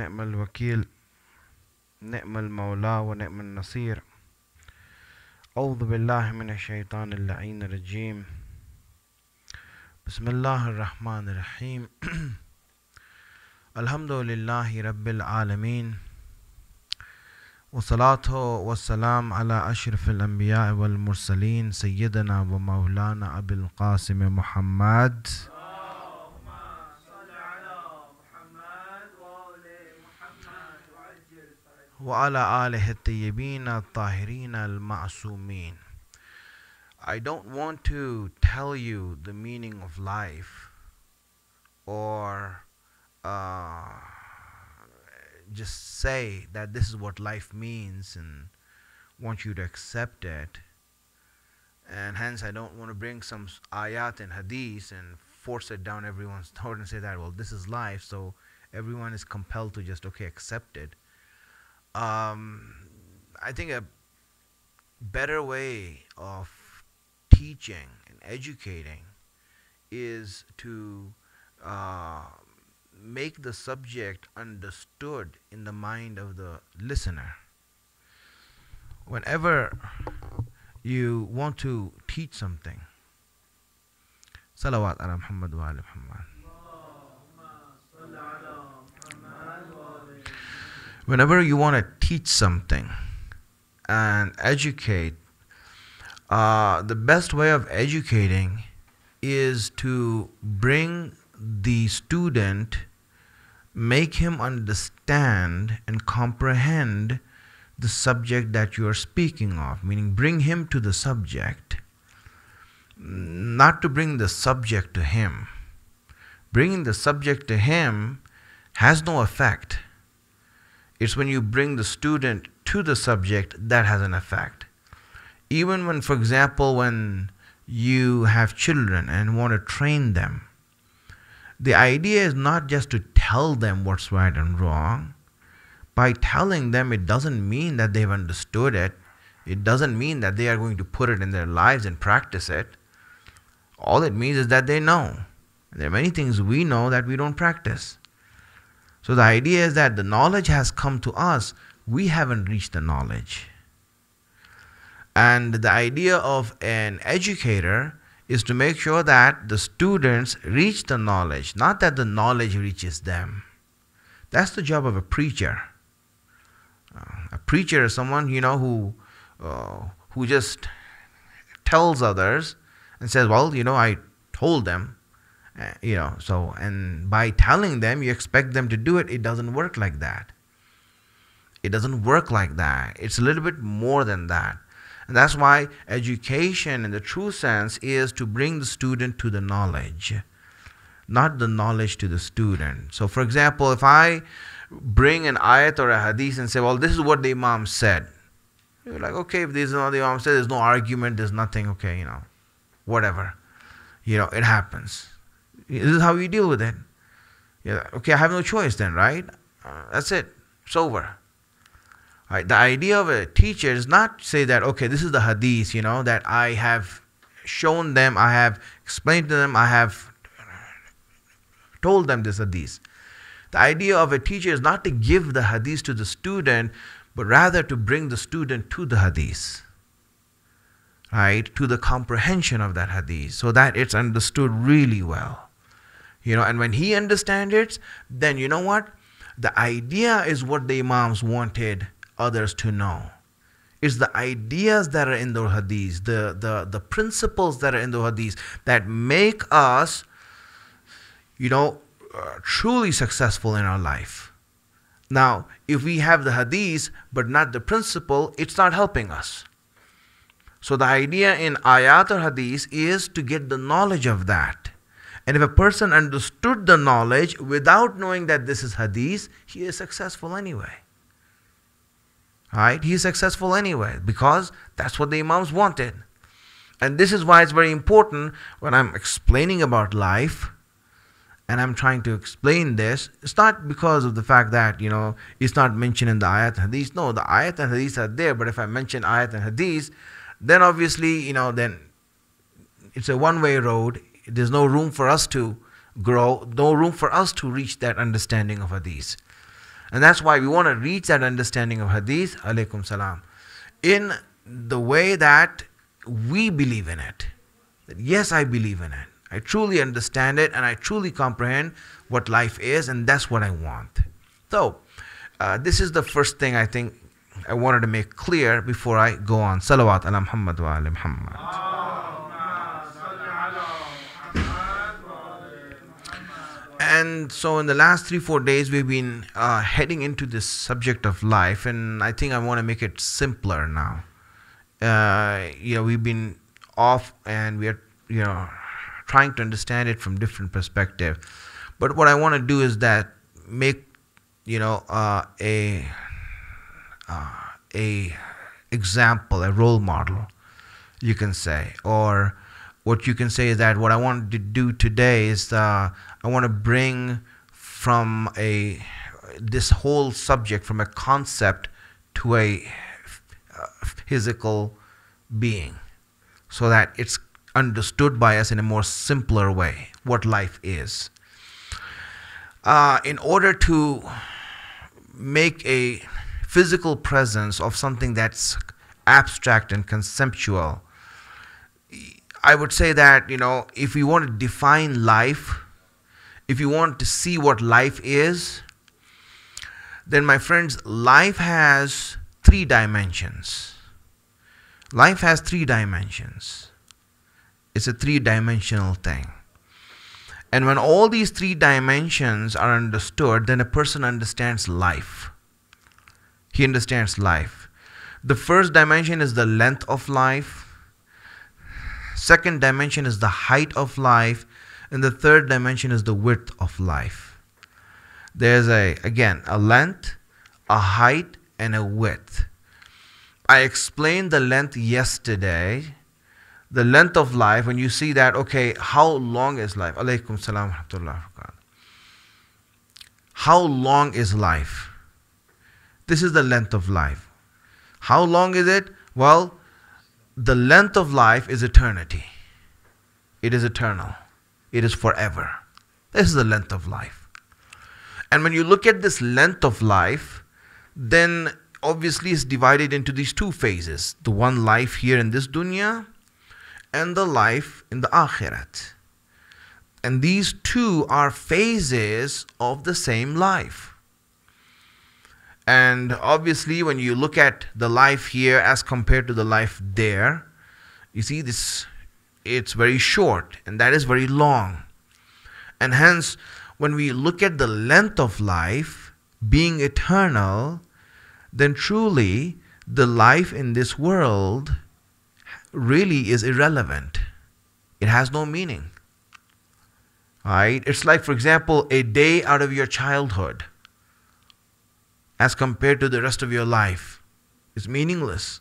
ونعم الوكيل نعم المولى ونعم النصير أعوذ بالله من الشيطان اللعين الرجيم بسم الله الرحمن الرحيم الحمد لله رب العالمين والصلاة والسلام على أشرف الأنبياء والمرسلين سيدنا ومولانا أبي القاسم محمد وعلى آله الطيبين الطاهرين المعصومين. I don't want to tell you the meaning of life or just say that this is what life means and want you to accept it. And hence I don't want to bring some ayat and hadith and force it down everyone's throat and say that, well, this is life, so everyone is compelled to just, okay, accept it. I think a better way of teaching and educating is to make the subject understood in the mind of the listener. Whenever you want to teach something, salawat ala Muhammad wa ala Muhammad. Whenever you want to teach something and educate, the best way of educating is to bring the student, make him understand and comprehend the subject that you are speaking of, meaning bring him to the subject, not to bring the subject to him. Bringing the subject to him has no effect. It's when you bring the student to the subject that has an effect. Even when, for example, when you have children and want to train them, the idea is not just to tell them what's right and wrong. By telling them, it doesn't mean that they've understood it. It doesn't mean that they are going to put it in their lives and practice it. All it means is that they know. There are many things we know that we don't practice. So the idea is that the knowledge has come to us, we haven't reached the knowledge. And the idea of an educator is to make sure that the students reach the knowledge, not that the knowledge reaches them. That's the job of a preacher. A preacher is someone, who just tells others and says, well, I told them. And by telling them, you expect them to do it. It doesn't work like that. It doesn't work like that. It's a little bit more than that. And that's why education in the true sense is to bring the student to the knowledge, not the knowledge to the student. So for example, if I bring an ayat or a hadith and say, well, this is what the Imam said. You're like, okay, if this is what the Imam said, there's no argument, there's nothing, okay, whatever. It happens. This is how you deal with it. Yeah, okay, I have no choice then, right? That's it. It's over. Right? The idea of a teacher is not to say that, okay, this is the hadith, that I have shown them, I have explained to them, I have told them this hadith. The idea of a teacher is not to give the hadith to the student, but rather to bring the student to the hadith. Right? To the comprehension of that hadith, so that it's understood really well. And when he understands it, then you know what? The idea is what the Imams wanted others to know. It's the ideas that are in the hadith, the principles that are in the hadith that make us, truly successful in our life. Now, if we have the hadith but not the principle, it's not helping us. So the idea in ayat or hadith is to get the knowledge of that. And if a person understood the knowledge without knowing that this is hadith, he is successful anyway. Right? He is successful anyway because that's what the Imams wanted. And this is why it's very important when I'm explaining about life and I'm trying to explain this. It's not because of the fact that, it's not mentioned in the ayat and hadith. No, the ayat and hadith are there. But if I mention ayat and hadith, then obviously, then it's a one-way road. There's no room for us to grow, no room for us to reach that understanding of hadith. And that's why we want to reach that understanding of hadith, alaykum salam, in the way that we believe in it. That yes, I believe in it. I truly understand it and I truly comprehend what life is, and that's what I want. So, this is the first thing I think I wanted to make clear before I go on. Salawat ala Muhammad wa ala Muhammad. And so in the last 3-4 days we've been heading into this subject of life, and I think I want to make it simpler now. We've been off and we are trying to understand it from different perspective. But what I want to do is that make a example, a role model, you can say. Or what you can say is that what I want to do today is I want to bring from this whole subject from a concept to a physical being, so that it's understood by us in a more simpler way what life is. In order to make a physical presence of something that's abstract and conceptual, I would say that, if we want to define life, if you want to see what life is, then my friends, life has 3 dimensions. Life has 3 dimensions. It's a 3-dimensional thing. And when all these 3 dimensions are understood, then a person understands life. He understands life. The first dimension is the length of life. Second dimension is the height of life. And the third dimension is the width of life. There's again, a length, a height, and a width. I explained the length yesterday. The length of life, when you see that, okay, how long is life? Alaykum salam wa rahmatullah. How long is life? This is the length of life. How long is it? Well, the length of life is eternity. It is eternal. It is forever. This is the length of life. And when you look at this length of life, then obviously it's divided into these 2 phases. The one life here in this dunya, and the life in the akhirat. And these 2 are phases of the same life. And obviously when you look at the life here as compared to the life there, you see this, it's very short and that is very long. And hence when we look at the length of life being eternal, then truly the life in this world really is irrelevant. It has no meaning. Right? It's like, for example, a day out of your childhood as compared to the rest of your life is meaningless.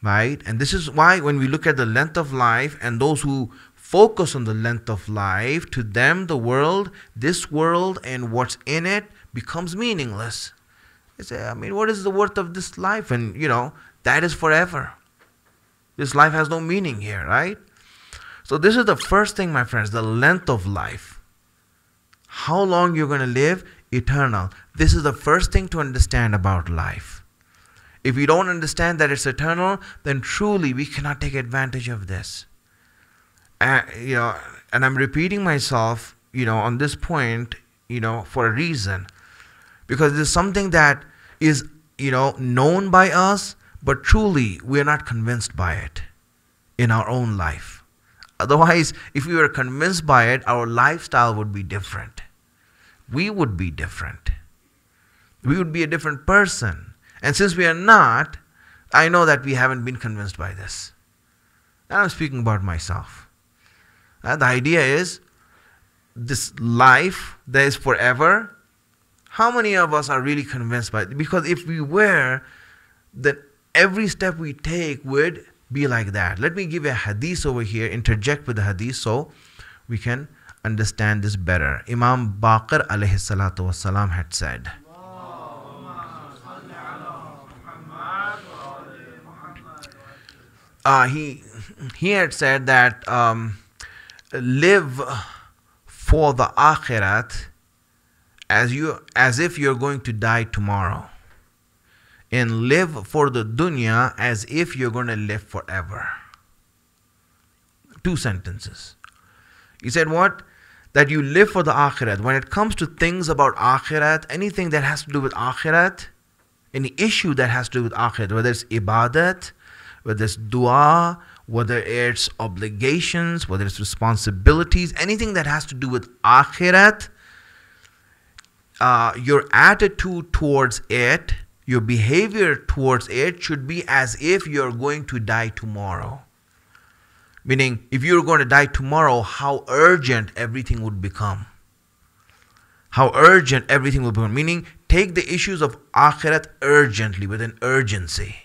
Right? And this is why when we look at the length of life, and those who focus on the length of life, to them the world, this world and what's in it becomes meaningless. They say, what is the worth of this life? And that is forever. This life has no meaning here, right? So this is the first thing, my friends, the length of life. How long you're going to live? Eternal. This is the first thing to understand about life. If we don't understand that it's eternal, then truly we cannot take advantage of this. And I'm repeating myself, on this point, for a reason. Because it is something that is, known by us, but truly we are not convinced by it in our own life. Otherwise, if we were convinced by it, our lifestyle would be different. We would be different. We would be a different person. And since we are not, I know that we haven't been convinced by this. And I'm speaking about myself. The idea is, this life that is forever, how many of us are really convinced by it? Because if we were, then every step we take would be like that. Let me give you a hadith over here, interject with the hadith so we can understand this better. Imam Baqir alayhi salatu wasalam had said, he had said that live for the akhirat as if you're going to die tomorrow, and live for the dunya as if you're going to live forever. 2 sentences. He said what? That you live for the akhirat. When it comes to things about akhirat, anything that has to do with akhirat, any issue that has to do with akhirat, whether it's ibadat, whether it's dua, whether it's obligations, whether it's responsibilities, anything that has to do with akhirat, your attitude towards it, your behavior towards it should be as if you're going to die tomorrow. Meaning, if you're going to die tomorrow, how urgent everything would become. How urgent everything will become. Meaning, take the issues of akhirat urgently, with an urgency.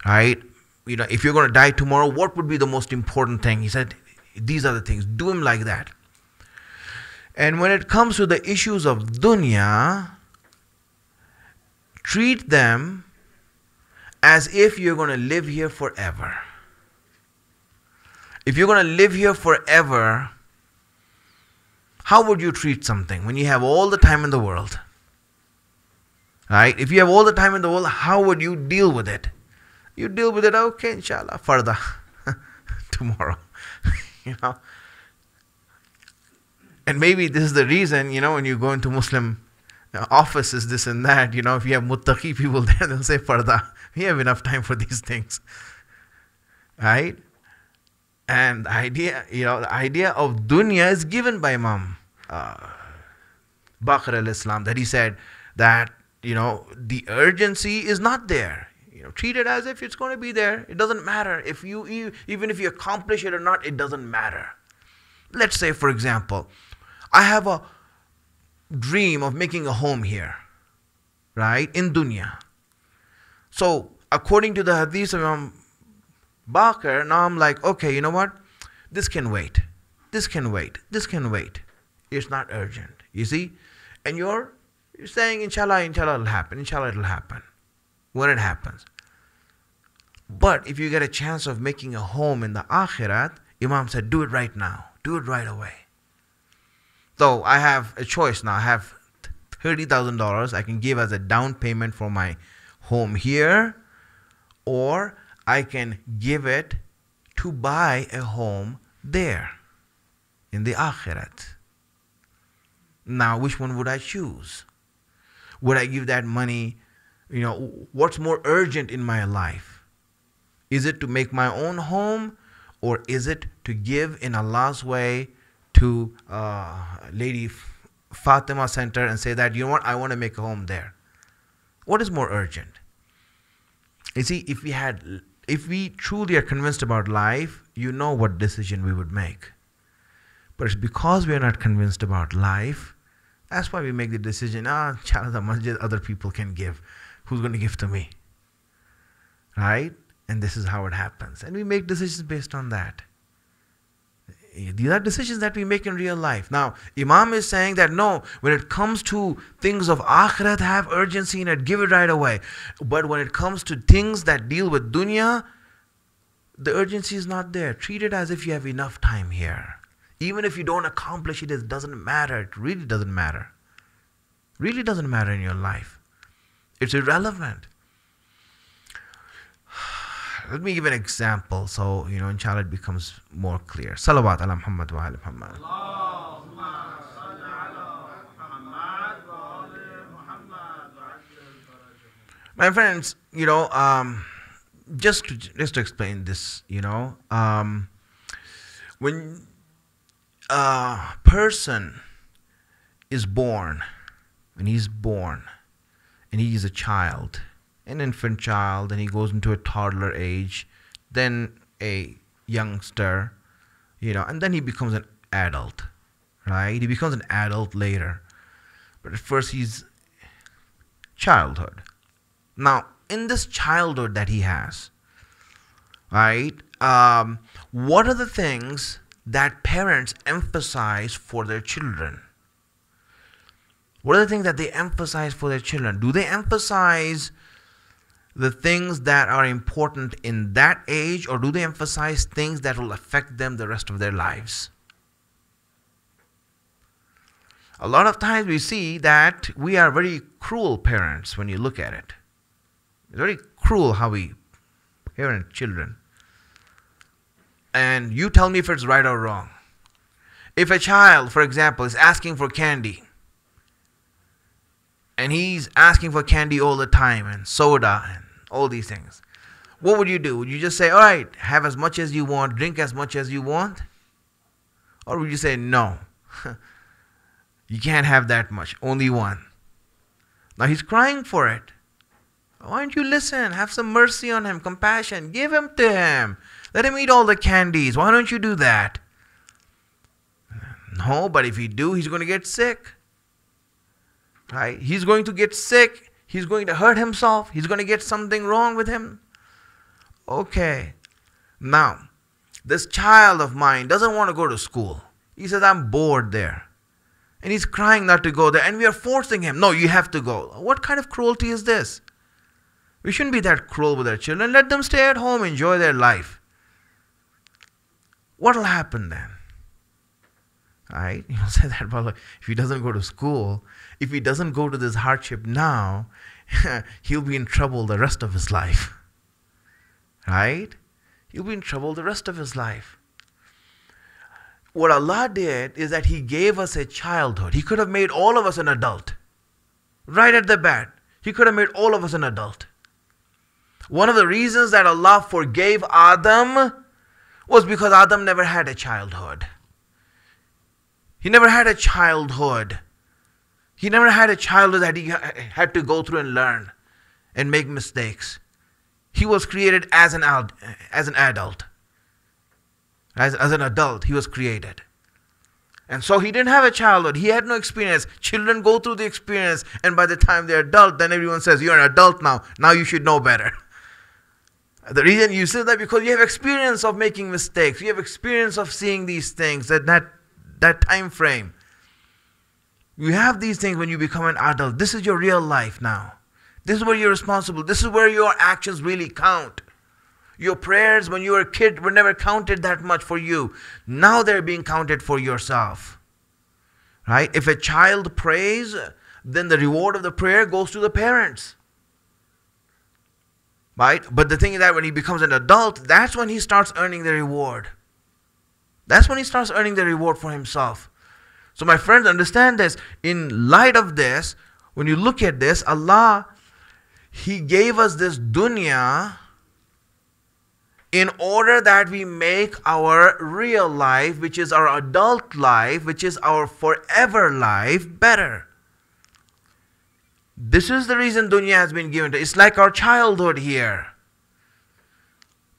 Right? If you're going to die tomorrow, what would be the most important thing? He said, these are the things. Do them like that. And when it comes to the issues of dunya, treat them as if you're going to live here forever. If you're going to live here forever, how would you treat something when you have all the time in the world? Right? If you have all the time in the world, how would you deal with it? You deal with it, okay, inshallah, farda, tomorrow. And maybe this is the reason, when you go into Muslim offices, this and that, if you have muttaqi people there, they'll say farda. We have enough time for these things. Right? And the idea of dunya is given by Imam Baqir al-Islam, that he said that, the urgency is not there. Treat it as if it's going to be there. It doesn't matter. Even if you accomplish it or not, it doesn't matter. Let's say, for example, I have a dream of making a home here, right, in dunya. So, according to the hadith of Imam Baqir, now I'm like, okay, you know what? This can wait. This can wait. This can wait. It's not urgent. You see? And you're saying, inshallah, it'll happen. Inshallah, it'll happen. When it happens. But if you get a chance of making a home in the akhirat, Imam said, do it right now. Do it right away. So I have a choice now. I have $30,000 I can give as a down payment for my home here, or I can give it to buy a home there in the akhirat. Now, which one would I choose? Would I give that money? What's more urgent in my life? Is it to make my own home, or is it to give in Allah's way to Lady Fatima Center and say that, I want to make a home there? What is more urgent? You see, if we truly are convinced about life, what decision we would make. But it's because we are not convinced about life, that's why we make the decision, inshallah, the masjid other people can give. Who's going to give to me? Right? And this is how it happens. And we make decisions based on that. These are decisions that we make in real life. Now, Imam is saying that no, when it comes to things of akhirat, have urgency in it, give it right away. But when it comes to things that deal with dunya, the urgency is not there. Treat it as if you have enough time here. Even if you don't accomplish it, it doesn't matter. It really doesn't matter. Really doesn't matter in your life. It's irrelevant. Let me give an example so, inshallah it becomes more clear. Salawat ala Muhammad wa ala Muhammad. My friends, just to explain this, when a person is born, when he's born, and he is a child, an infant child, and he goes into a toddler age, then a youngster, and then he becomes an adult, right? He becomes an adult later. But at first he's childhood. Now, in this childhood that he has, right, what are the things that parents emphasize for their children? What are the things that they emphasize for their children? Do they emphasize the things that are important in that age, or do they emphasize things that will affect them the rest of their lives? A lot of times we see that we are very cruel parents when you look at it. It's very cruel how we parent children. And you tell me if it's right or wrong. If a child, for example, is asking for candy, and he's asking for candy all the time, and soda, and all these things, what would you do? Would you just say, all right, have as much as you want, drink as much as you want? Or would you say, no, you can't have that much, only one? Now he's crying for it. Why don't you listen? Have some mercy on him, compassion. Give him to him. Let him eat all the candies. Why don't you do that? No, but if you do, he's going to get sick. Right? He's going to get sick. He's going to hurt himself. He's going to get something wrong with him. Okay. Now, this child of mine doesn't want to go to school. He says, I'm bored there. And he's crying not to go there. And we are forcing him. No, you have to go. What kind of cruelty is this? We shouldn't be that cruel with our children. Let them stay at home, enjoy their life. What will happen then? Right? You say that about, if he doesn't go to school, if he doesn't go to this hardship now, he'll be in trouble the rest of his life. Right? He'll be in trouble the rest of his life. What Allah did is that He gave us a childhood. He could have made all of us an adult. Right at the bat. He could have made all of us an adult. One of the reasons that Allah forgave Adam was because Adam never had a childhood. He never had a childhood. He never had a childhood that he had to go through and learn and make mistakes. He was created as an adult. As an adult, he was created. And so he didn't have a childhood. He had no experience. Children go through the experience, and by the time they're adult, then everyone says, you're an adult now. Now you should know better. The reason you say that because you have experience of making mistakes. You have experience of seeing these things, that time frame. You have these things when you become an adult. This is your real life now. This is where you're responsible. This is where your actions really count. Your prayers when you were a kid were never counted that much for you. Now they're being counted for yourself. Right? If a child prays, then the reward of the prayer goes to the parents. Right? But the thing is that when he becomes an adult, that's when he starts earning the reward. That's when he starts earning the reward for himself. So my friends, understand this. In light of this, when you look at this, Allah, He gave us this dunya in order that we make our real life, which is our adult life, which is our forever life, better. This is the reason dunya has been given to us. It's like our childhood here.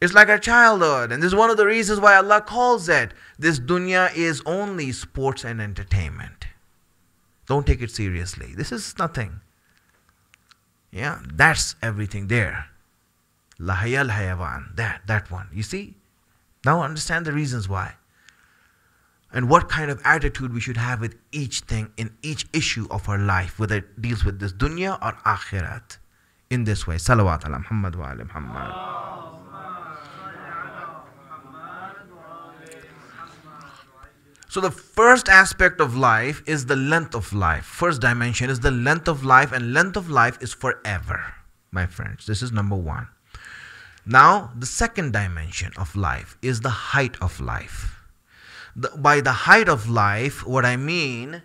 It's like our childhood. And this is one of the reasons why Allah calls it. This dunya is only sports and entertainment. Don't take it seriously. This is nothing. Yeah, that's everything there. Lahayal hayawan. That one. You see? Now understand the reasons why. And what kind of attitude we should have with each thing in each issue of our life, whether it deals with this dunya or akhirat. In this way. Salawat ala Muhammad wa ala Muhammad. So the first aspect of life is the length of life. First dimension is the length of life, and length of life is forever, my friends. This is number one. Now, the second dimension of life is the height of life. By the height of life, what I mean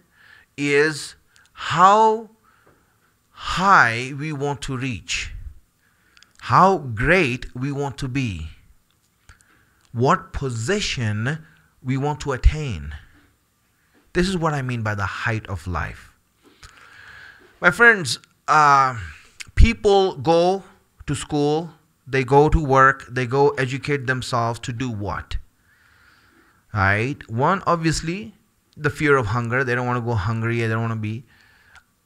is how high we want to reach, how great we want to be, what position we want to attain. This is what I mean by the height of life. My friends, people go to school, they go to work, they go educate themselves to do what? Right? One, obviously, the fear of hunger. They don't want to go hungry. They don't want to be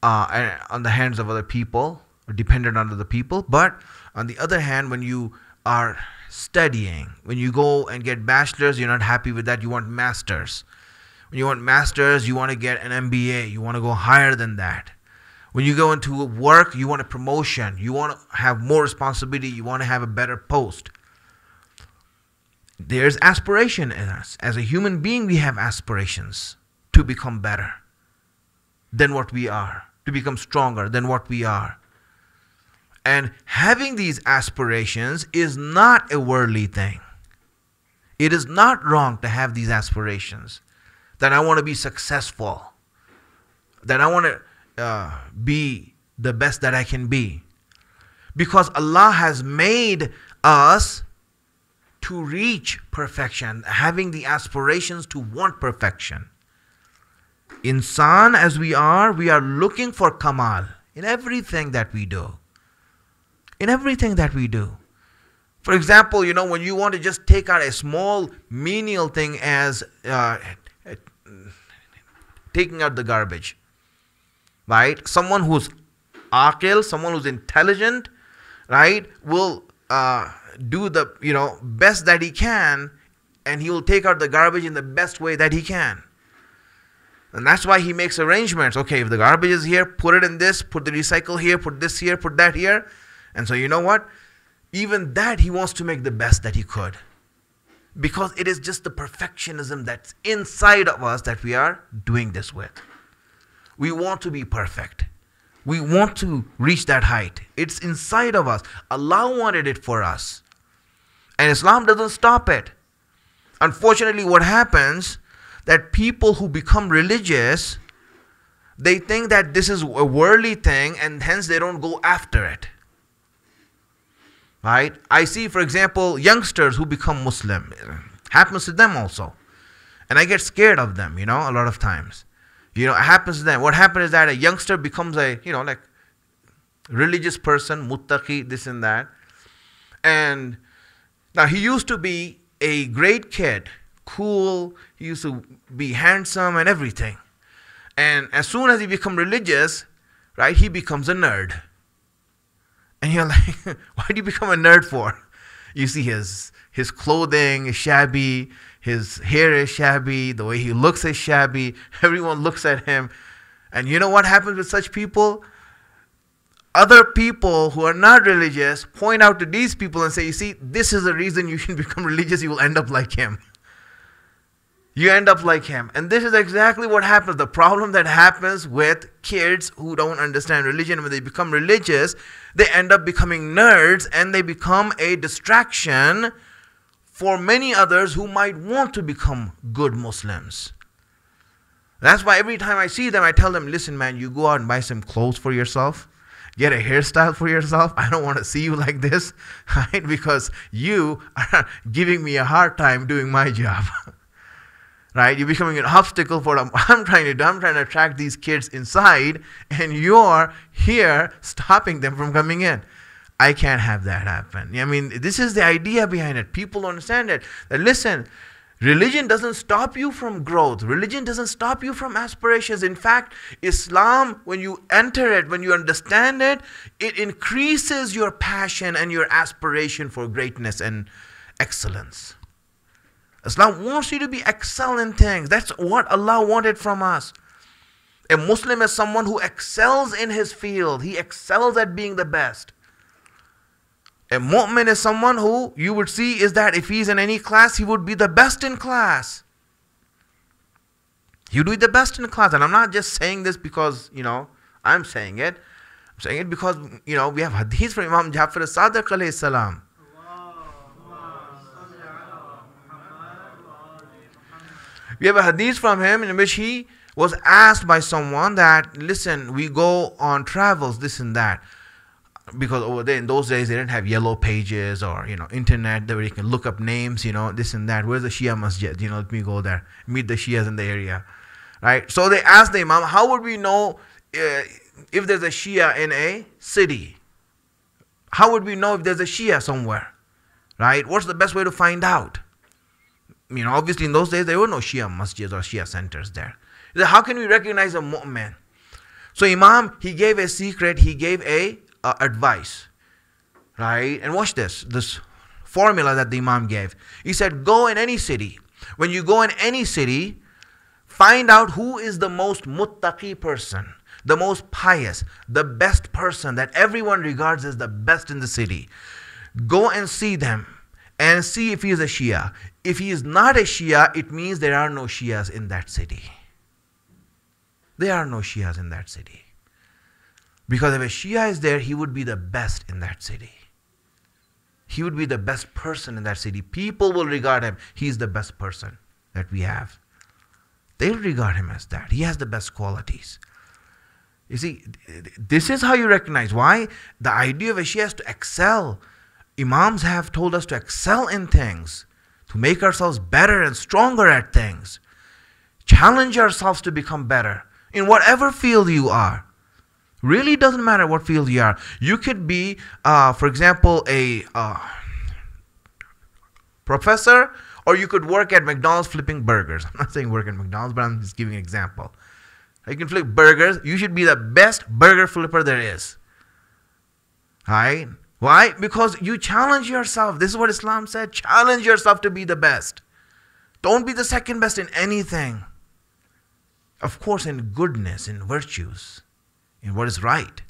on the hands of other people or dependent on other people. But on the other hand, when you are studying, when you go and get bachelor's, you're not happy with that. You want master's. When you want master's, you want to get an MBA. You want to go higher than that. When you go into work, you want a promotion. You want to have more responsibility. You want to have a better post. There's aspiration in us. As a human being, we have aspirations to become better. than what we are, to become stronger than what we are. And having these aspirations is not a worldly thing. It is not wrong to have these aspirations, that I want to be successful, that I want to be the best that I can be. Because Allah has made us to reach perfection, having the aspirations to want perfection. Insan as we are looking for kamal in everything that we do. In everything that we do. For example, when you want to just take out a small menial thing as taking out the garbage, right? Someone who's aqil, someone who's intelligent, right, will do the best that he can, and he will take out the garbage in the best way that he can. And that's why he makes arrangements. Okay, if the garbage is here, put it in this, put the recycle here, put this here, put that here. And so you know what? Even that he wants to make the best that he could. Because it is just the perfectionism that's inside of us that we are doing this with. We want to be perfect. We want to reach that height. It's inside of us. Allah wanted it for us. And Islam doesn't stop it. Unfortunately, what happens, that people who become religious, they think that this is a worldly thing and hence they don't go after it. Right? I see, for example, youngsters who become Muslim. It happens to them also. And I get scared of them, a lot of times. It happens to them. What happens is that a youngster becomes a, like religious person, muttaqi, this and that. And now he used to be a great kid, cool, he used to be handsome and everything. And as soon as he becomes religious, right, he becomes a nerd. And you're like, why do you become a nerd for? You see his clothing is shabby, his hair is shabby, the way he looks is shabby, everyone looks at him. And you know what happens with such people? Other people who are not religious point out to these people and say, you see, this is the reason you should become religious, you will end up like him. You end up like him. And this is exactly what happens. The problem that happens with kids who don't understand religion, when they become religious, they end up becoming nerds and they become a distraction for many others who might want to become good Muslims. That's why every time I see them, I tell them, listen man, you go out and buy some clothes for yourself. Get a hairstyle for yourself. I don't want to see you like this, right? Because you are giving me a hard time doing my job. Right? You're becoming an obstacle for what I'm trying to do. I'm trying to attract these kids inside, and you're here stopping them from coming in. I can't have that happen. I mean, this is the idea behind it. People don't understand it. That listen, religion doesn't stop you from growth. Religion doesn't stop you from aspirations. In fact, Islam, when you enter it, when you understand it, it increases your passion and your aspiration for greatness and excellence. Islam wants you to be excel in things. That's what Allah wanted from us. A Muslim is someone who excels in his field. He excels at being the best. A mu'min is someone who you would see is that if he's in any class, he would be the best in class. He would be the best in class. And I'm not just saying this because, I'm saying it. I'm saying it because, we have hadith from Imam Jafar as-Sadiq alayhi salam. We have a hadith from him in which he was asked by someone that, listen, we go on travels, this and that. Because over there, in those days, they didn't have yellow pages or, internet where you can look up names, this and that. Where's the Shia masjid? Let me go there, meet the Shias in the area. Right? So they asked the Imam, how would we know if there's a Shia in a city? How would we know if there's a Shia somewhere? Right? What's the best way to find out? Obviously in those days, there were no Shia masjids or Shia centers there. He said, how can we recognize a mu'min? So Imam, he gave a secret, he gave a advice. Right? And watch this formula that the Imam gave. He said, go in any city. When you go in any city, find out who is the most muttaqi person, the most pious, the best person that everyone regards as the best in the city. Go and see them and see if he is a Shia. If he is not a Shia, it means there are no Shias in that city. There are no Shias in that city. Because if a Shia is there, he would be the best in that city. He would be the best person in that city. People will regard him. He's the best person that we have. They'll regard him as that. He has the best qualities. You see, this is how you recognize why the idea of a Shia is to excel. Imams have told us to excel in things, to make ourselves better and stronger at things. Challenge ourselves to become better in whatever field you are. Really doesn't matter what field you are. You could be, for example, a professor, or you could work at McDonald's flipping burgers. I'm not saying work at McDonald's, but I'm just giving an example. You can flip burgers. You should be the best burger flipper there is. Right? Why? Because you challenge yourself. This is what Islam said. Challenge yourself to be the best. Don't be the second best in anything. Of course, in goodness, in virtues, in what is right.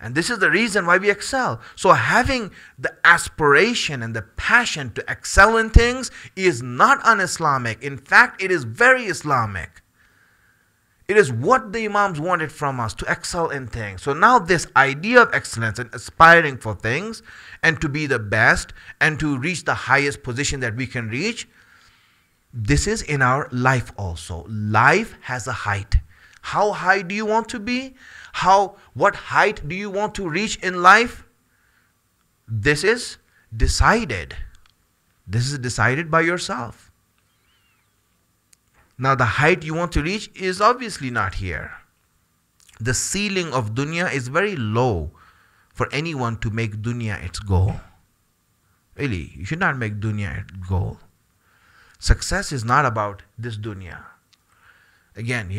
And this is the reason why we excel. So having the aspiration and the passion to excel in things is not un-Islamic. In fact, it is very Islamic. It is what the Imams wanted from us, to excel in things. So now this idea of excellence and aspiring for things and to be the best and to reach the highest position that we can reach, this is in our life also. Life has a height. How high do you want to be? What height do you want to reach in life? This is decided. This is decided by yourself. Now the height you want to reach is obviously not here. The ceiling of dunya is very low for anyone to make dunya its goal. Really, you should not make dunya its goal. Success is not about this dunya. Again,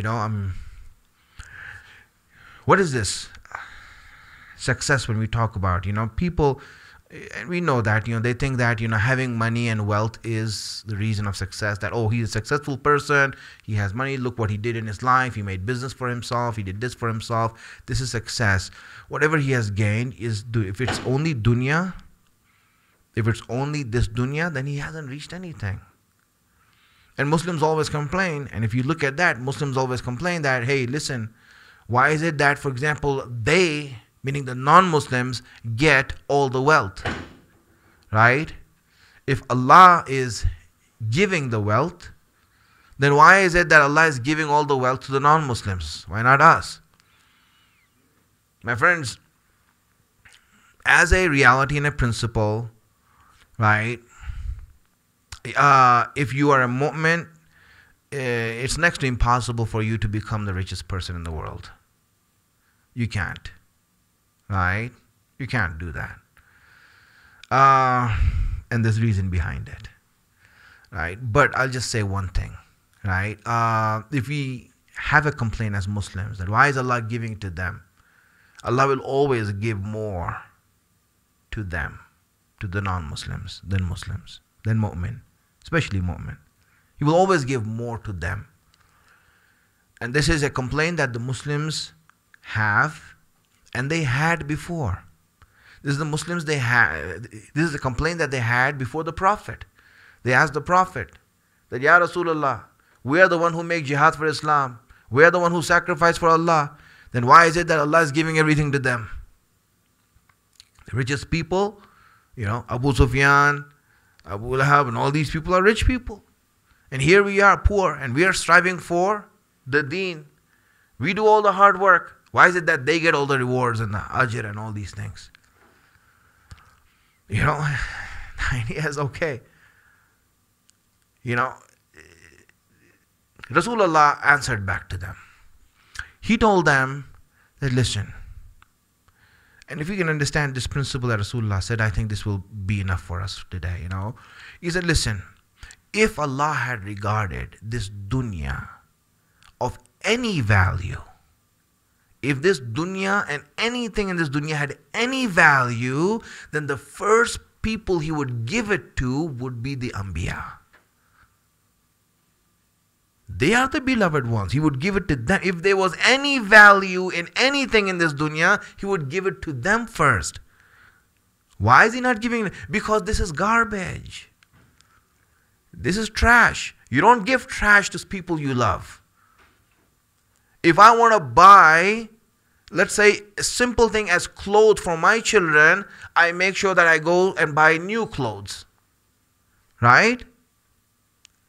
what is this success when we talk about, people, and we know that, they think that, having money and wealth is the reason of success. That, he's a successful person. He has money. Look what he did in his life. He made business for himself. He did this for himself. This is success. Whatever he has gained is, if it's only dunya, if it's only this dunya, then he hasn't reached anything. And Muslims always complain. And if you look at that, Muslims always complain that, hey, listen, why is it that, for example, they, meaning the non-Muslims, get all the wealth, right? If Allah is giving the wealth, then why is it that Allah is giving all the wealth to the non-Muslims? Why not us? My friends, as a reality and a principle, right, if you are a mu'min, it's next to impossible for you to become the richest person in the world. You can't. Right? You can't do that. And there's reason behind it. Right? But I'll just say one thing. Right? If we have a complaint as Muslims, that why is Allah giving to them? Allah will always give more to them, to the non-Muslims, than mu'min, especially mu'min. He will always give more to them. And this is a complaint that the Muslims have, and they had before. This is the Muslims they had. This is a complaint that they had before the Prophet. They asked the Prophet that, Ya Rasulullah, we are the one who make jihad for Islam. We are the one who sacrifice for Allah. Then why is it that Allah is giving everything to them? The richest people, Abu Sufyan, Abu Lahab, and all these people are rich people. And here we are poor, and we are striving for the deen. We do all the hard work. Why is it that they get all the rewards and the ajr and all these things? The idea is okay. Rasulullah answered back to them. He told them that, listen, and if we can understand this principle that Rasulullah said, I think this will be enough for us today, He said, listen, if Allah had regarded this dunya of any value, if this dunya and anything in this dunya had any value, then the first people He would give it to would be the Anbiya. They are the beloved ones. He would give it to them. If there was any value in anything in this dunya, He would give it to them first. Why is He not giving it? Because this is garbage. This is trash. You don't give trash to people you love. If I want to buy, let's say, a simple thing as clothes for my children, I make sure that I go and buy new clothes. Right?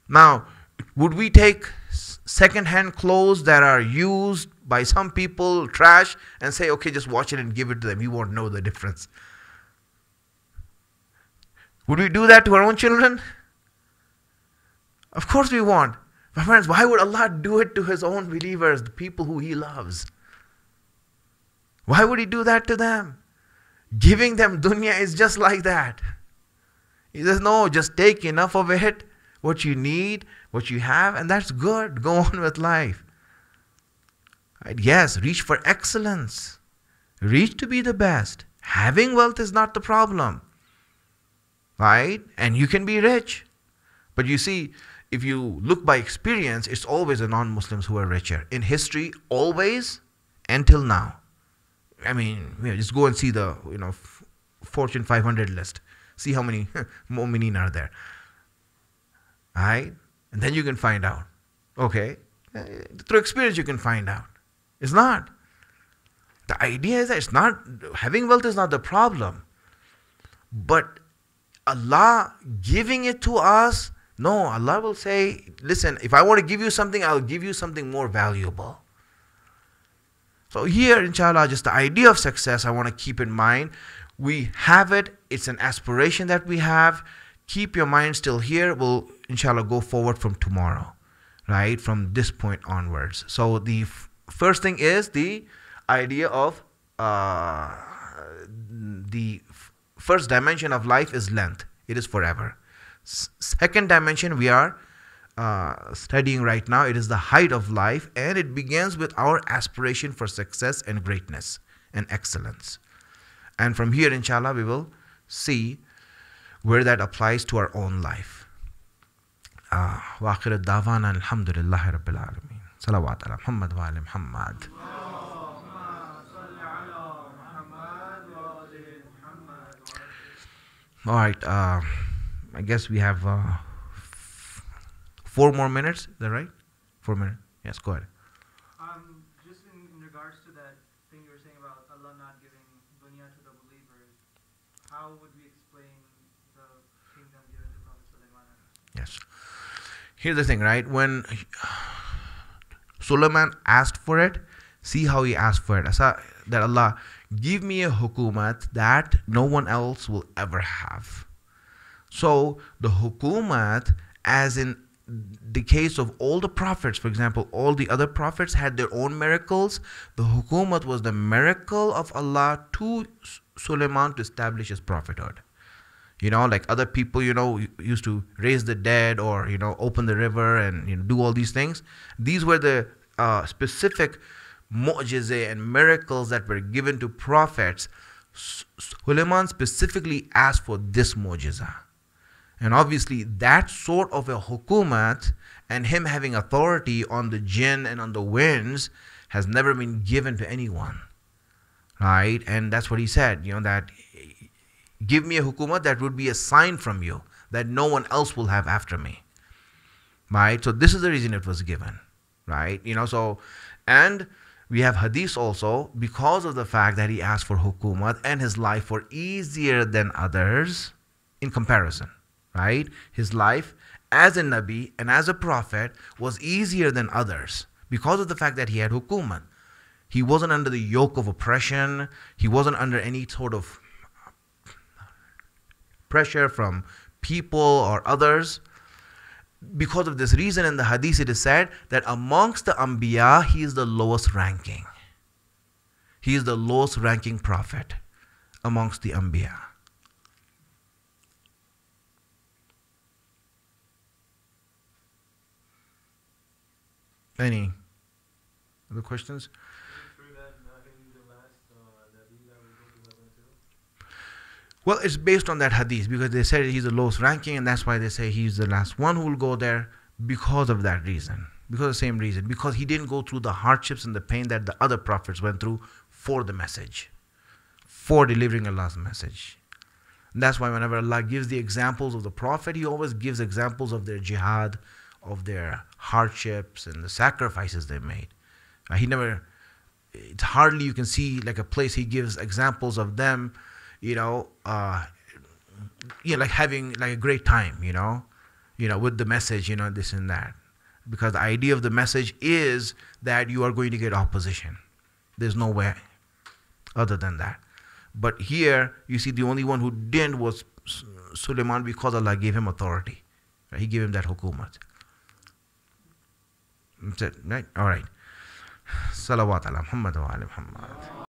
Now, would we take second-hand clothes that are used by some people, trash, and say, okay, just wash it and give it to them? You won't know the difference. Would we do that to our own children? Of course we won't. My friends, why would Allah do it to His own believers, the people who He loves? Why would He do that to them? Giving them dunya is just like that. He says, no, just take enough of it, what you need, what you have, and that's good. Go on with life. Right? Yes, reach for excellence. Reach to be the best. Having wealth is not the problem. Right? And you can be rich. But you see, if you look by experience, it's always the non-Muslims who are richer. In history, always, until now. I mean, just go and see the Fortune 500 list. See how many mu'mineen are there. Right? And then you can find out. Okay? Through experience you can find out. It's not. The idea is that it's not, having wealth is not the problem. But Allah giving it to us, no, Allah will say, listen, if I want to give you something, I'll give you something more valuable. So here, inshallah, just the idea of success, I want to keep in mind. We have it. It's an aspiration that we have. Keep your mind still here. We'll, inshallah, go forward from tomorrow, right? From this point onwards. So the first thing is the idea of the first dimension of life is length. It is forever. Second dimension we are studying right now. It is the height of life, and it begins with our aspiration for success and greatness and excellence. And from here, inshallah, we will see where that applies to our own life. Wa akhiru da'wana alhamdulillahi rabbil alameen. Salawat ala Muhammad wa ala Muhammad. All right. I guess we have 4 more minutes. Is that right? 4 minutes. Yes, go ahead. Just in regards to that thing you were saying about Allah not giving dunya to the believers, how would we explain the kingdom given to Prophet Sulaiman? Yes. Here's the thing, right? When Sulaiman asked for it, see how he asked for it. That Allah, give me a hukumat that no one else will ever have. So the hukumat, as in the case of all the prophets, for example, all the other prophets had their own miracles. The hukumat was the miracle of Allah to Sulaiman to establish his prophethood. Like other people, used to raise the dead or, open the river and do all these things. These were the specific mu'jizah and miracles that were given to prophets. Sulaiman specifically asked for this mu'jizah. And obviously that sort of a hukumat and him having authority on the jinn and on the winds has never been given to anyone. Right? And that's what he said, that give me a hukumat that would be a sign from you that no one else will have after me. Right? So this is the reason it was given. Right? And we have hadith also, because of the fact that he asked for hukumat and his life were easier than others in comparison. Right? His life as a Nabi and as a Prophet was easier than others because of the fact that he had hukumat. He wasn't under the yoke of oppression. He wasn't under any sort of pressure from people or others. Because of this reason, in the hadith it is said that amongst the Anbiya, he is the lowest ranking. He is the lowest ranking prophet amongst the Anbiya. Any other questions? Well, it's based on that hadith because they said he's the lowest ranking, and that's why they say he's the last one who will go there because of that reason. Because of the same reason. Because he didn't go through the hardships and the pain that the other prophets went through for the message, for delivering Allah's message. And that's why whenever Allah gives the examples of the prophet, he always gives examples of their jihad, of their hardships and the sacrifices they made. He never. It's hardly you can see like a place he gives examples of them, you know, like having like a great time, with the message, this and that, because the idea of the message is that you are going to get opposition. There's no way other than that. But here you see the only one who didn't was Suleiman, because Allah gave him authority. Right? He gave him that hukumat. That's it, right? All right. Salawat ala Muhammad wa ala Muhammad.